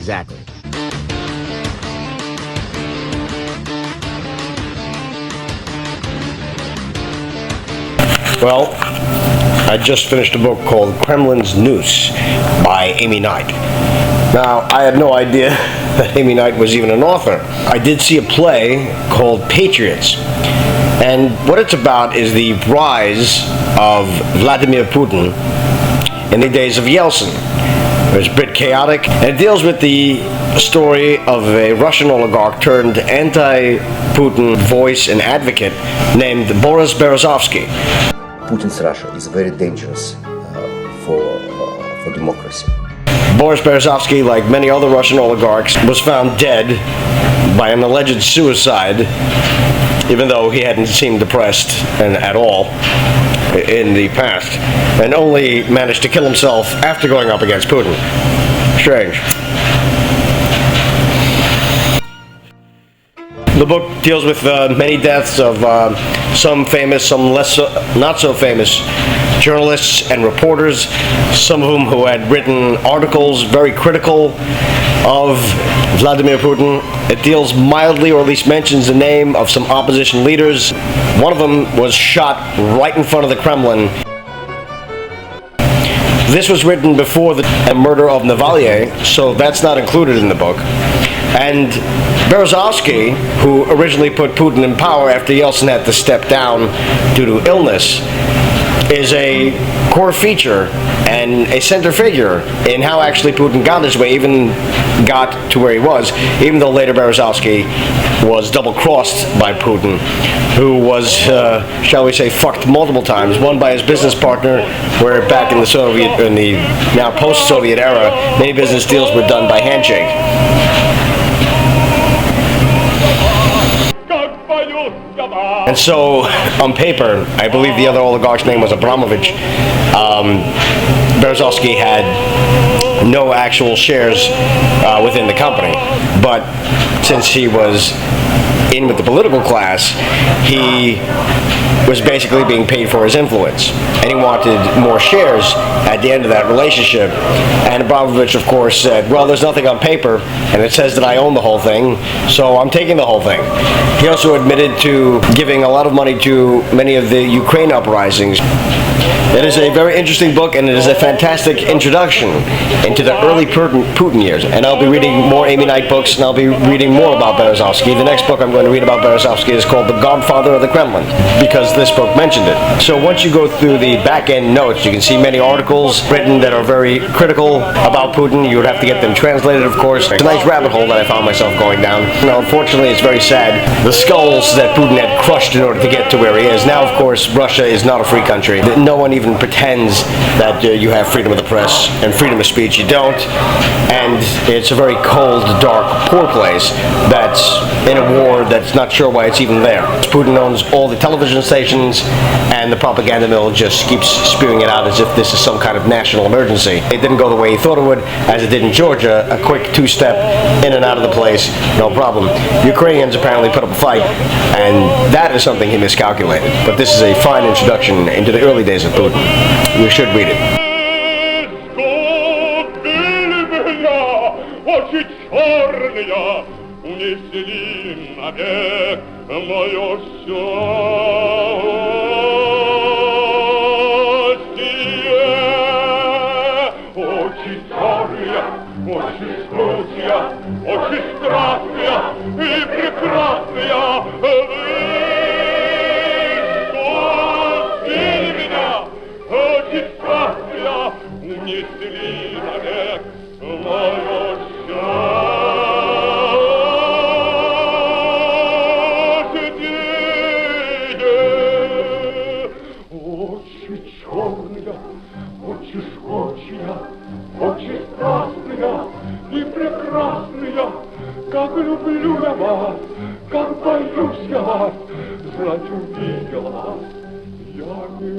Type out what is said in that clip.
Exactly. Well, I just finished a book called Kremlin's Noose by Amy Knight. Now, I had no idea that Amy Knight was even an author. I did see a play called Patriots, and what it's about is the rise of Vladimir Putin in the days of Yeltsin. It was a bit chaotic, and it deals with the story of a Russian oligarch turned anti-Putin voice and advocate named Boris Berezovsky. Putin's Russia is very dangerous for democracy. Boris Berezovsky, like many other Russian oligarchs, was found dead by an alleged suicide, even though he hadn't seemed depressed at all in the past, and only managed to kill himself after going up against Putin. Strange. The book deals with many deaths of some famous, some less not so famous journalists and reporters, some of whom who had written articles very critical of Vladimir Putin. It deals mildly, or at least mentions the name of some opposition leaders. One of them was shot right in front of the Kremlin. This was written before the murder of Navalny, so that's not included in the book. And Berezovsky, who originally put Putin in power after Yeltsin had to step down due to illness, is a core feature and a center figure in how actually Putin got his way, even got to where he was, even though later Berezovsky was double-crossed by Putin, who was, shall we say, fucked multiple times. One by his business partner, where back in the now post-Soviet era, many business deals were done by handshake. And so, on paper, I believe the other oligarch's name was Abramovich. Berezovsky had no actual shares within the company, but since he was in with the political class, he was basically being paid for his influence, and he wanted more shares at the end of that relationship. And Abramovich, of course, said, well, there's nothing on paper, and it says that I own the whole thing, so I'm taking the whole thing. He also admitted to giving a lot of money to many of the Ukraine uprisings. It is a very interesting book, and it is a fantastic introduction into the early Putin years. And I'll be reading more Amy Knight books, and I'll be reading more about Berezovsky. The next book I'm going to read about Berezovsky is called The Godfather of the Kremlin, because this book mentioned it. So once you go through the back-end notes, you can see many articles written that are very critical about Putin. You would have to get them translated, of course. It's a nice rabbit hole that I found myself going down. Now, unfortunately, it's very sad. The skulls that Putin had crushed in order to get to where he is. Now, of course, Russia is not a free country. No one even pretends that you have freedom of the press and freedom of speech. You don't. And it's a very cold, dark, poor place that's in a war that's not sure why it's even there. Putin owns all the television stations, and the propaganda mill just keeps spewing it out as if this is some kind of national emergency. It didn't go the way he thought it would, as it did in Georgia, a quick two-step in and out of the place, no problem. Ukrainians apparently put up a fight, and that is something he miscalculated. But this is a fine introduction into the early days of Putin. You should read it. Как люблю я вас, как боюсь я вас, знать увидела, я не